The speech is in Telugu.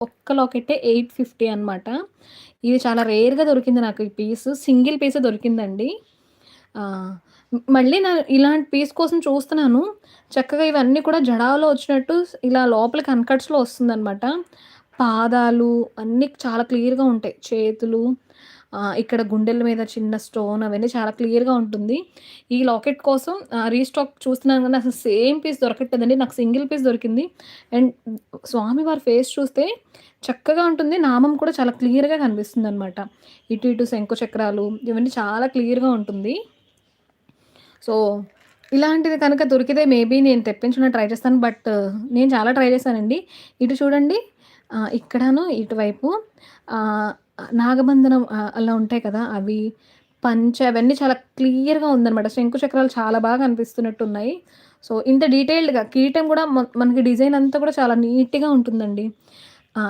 ఒక్క లాకెట్టే 850 అనమాట. ఇది చాలా రేర్‌గా దొరికింది నాకు ఈ పీస్. సింగిల్ పీసే దొరికిందండి. ఆహ్, మళ్ళీ ఇలాంటి పీస్ కోసం చూస్తున్నాను. చక్కగా ఇవన్నీ కూడా జడాలో వచ్చినట్టు ఇలా లోపలికి అన్‌కట్స్‌లో వస్తుందనమాట. పాదాలు అన్నీ చాలా క్లియర్‌గా ఉంటాయి. చేతులు ఇక్కడ గుండెల మీద చిన్న స్టోన్ అవన్నీ చాలా క్లియర్‌గా ఉంటుంది. ఈ లాకెట్ కోసం రీస్టాక్ చూస్తున్నాను గానీ అసలు సేమ్ పీస్ దొరకట్లేదండి. నాకు సింగిల్ పీస్ దొరికింది. అండ్ స్వామివారి ఫేస్ చూస్తే చక్కగా ఉంటుంది. నామం కూడా చాలా క్లియర్‌గా కనిపిస్తుందనమాట. ఇటు ఇటు శంకు చక్రాలు ఇవన్నీ చాలా క్లియర్‌గా ఉంటుంది. సో, ఇలాంటిది కనుక దొరికితే మేబీ నేను తెప్పించడానికి ట్రై చేస్తాను. బట్ నేను చాలా ట్రై చేశానండి. ఇటు చూడండి ఇక్కడను ఇటువైపు ఆహ్, నాగబంధనం అలా ఉంటాయి కదా! అవి, పంచె అవన్నీ చాలా క్లియర్‌గా ఉందనమాట. శంకు చక్రాలు చాలా బాగా కనిపిస్తున్నట్టున్నాయి. సో, ఇంత డీటెయిల్డ్‌గా కిరీటం కూడా మనకి డిజైన్ అంతా కూడా చాలా నీట్‌గా ఉంటుందండి. ఆ!